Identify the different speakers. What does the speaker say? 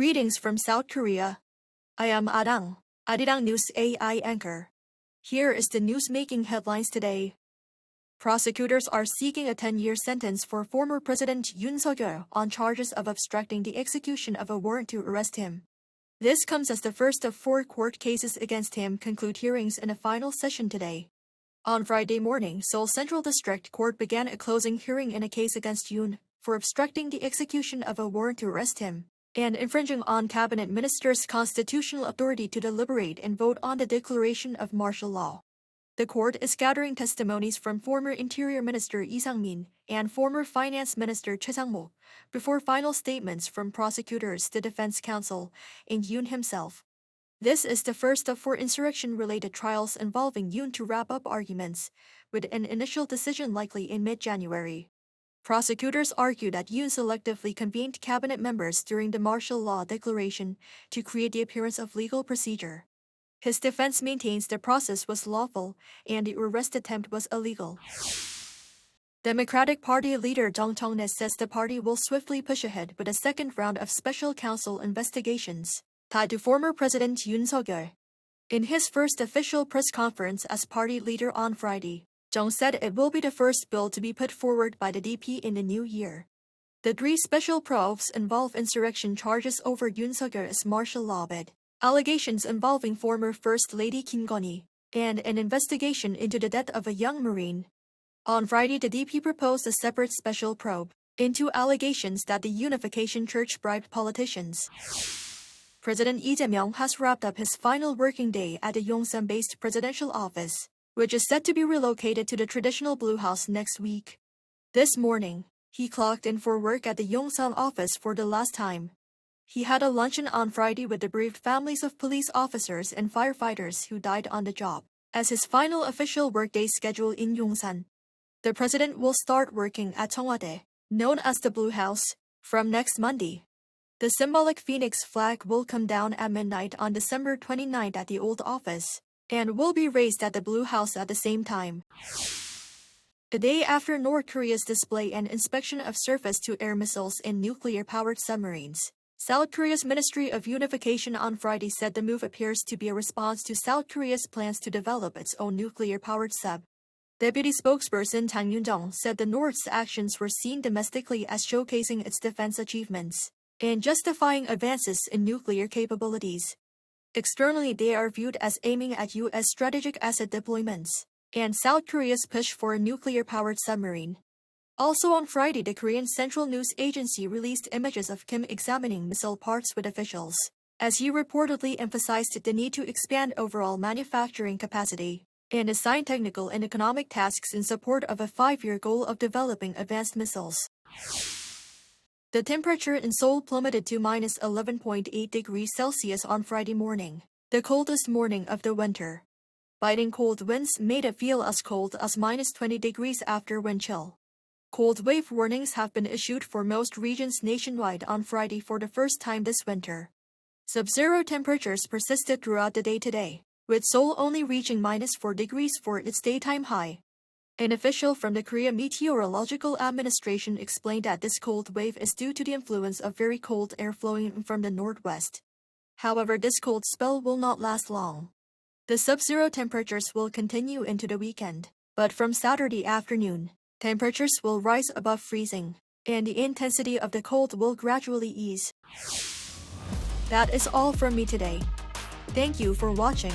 Speaker 1: Greetings from South Korea. I am Arirang News AI anchor. Here is the news-making headlines today. Prosecutors are seeking a 10-year sentence for former President Yoon on charges of obstructing the execution of a warrant to arrest him. This comes as the first of 4 court cases against him conclude hearings in a final session today. On Friday morning, Seoul Central District Court began a closing hearing in a case against Yoon for obstructing the execution of a warrant to arrest him and infringing on cabinet ministers' constitutional authority to deliberate and vote on the declaration of martial law. The court is gathering testimonies from former Interior Minister Lee Sang-min and former Finance Minister Choi Sang-mo before final statements from prosecutors, the defense counsel, and Yoon himself. This is the first of 4 insurrection-related trials involving Yoon to wrap up arguments, with an initial decision likely in mid-January. Prosecutors argue that Yoon selectively convened cabinet members during the martial law declaration to create the appearance of legal procedure. His defense maintains the process was lawful and the arrest attempt was illegal. Democratic Party leader Jang Chong-ne says the party will swiftly push ahead with a second round of special counsel investigations tied to former President Yoon Suk-yeol. In his first official press conference as party leader on Friday, Jang said it will be the first bill to be put forward by the DP in the new year. The 3 special probes involve insurrection charges over Yoon Suk-yeol's martial law bid, allegations involving former First Lady Kim Gon-hee, and an investigation into the death of a young Marine. On Friday, the DP proposed a separate special probe into allegations that the Unification Church bribed politicians. President Lee Jae-myung has wrapped up his final working day at the Yongsan-based presidential office, which is set to be relocated to the traditional Blue House next week. This morning, he clocked in for work at the Yongsan office for the last time. He had a luncheon on Friday with the bereaved families of police officers and firefighters who died on the job, as his final official workday schedule in Yongsan. The president will start working at Cheongwade, known as the Blue House, from next Monday. The symbolic phoenix flag will come down at midnight on December 29 at the old office, and will be raised at the Blue House at the same time. A day after North Korea's display and inspection of surface-to-air missiles and nuclear-powered submarines, South Korea's Ministry of Unification on Friday said the move appears to be a response to South Korea's plans to develop its own nuclear-powered sub. Deputy spokesperson Kang Yoon said the North's actions were seen domestically as showcasing its defense achievements and justifying advances in nuclear capabilities. Externally, they are viewed as aiming at U.S. strategic asset deployments and South Korea's push for a nuclear-powered submarine. Also on Friday, the Korean Central News Agency released images of Kim examining missile parts with officials, as he reportedly emphasized the need to expand overall manufacturing capacity and assign technical and economic tasks in support of a 5-year goal of developing advanced missiles. The temperature in Seoul plummeted to minus 11.8 degrees Celsius on Friday morning, the coldest morning of the winter. Biting cold winds made it feel as cold as minus 20 degrees after wind chill. Cold wave warnings have been issued for most regions nationwide on Friday for the first time this winter. Sub-zero temperatures persisted throughout the day today, with Seoul only reaching minus 4 degrees for its daytime high. An official from the Korea Meteorological Administration explained that this cold wave is due to the influence of very cold air flowing from the northwest. However, this cold spell will not last long. The sub-zero temperatures will continue into the weekend, but from Saturday afternoon, temperatures will rise above freezing, and the intensity of the cold will gradually ease. That is all from me today. Thank you for watching.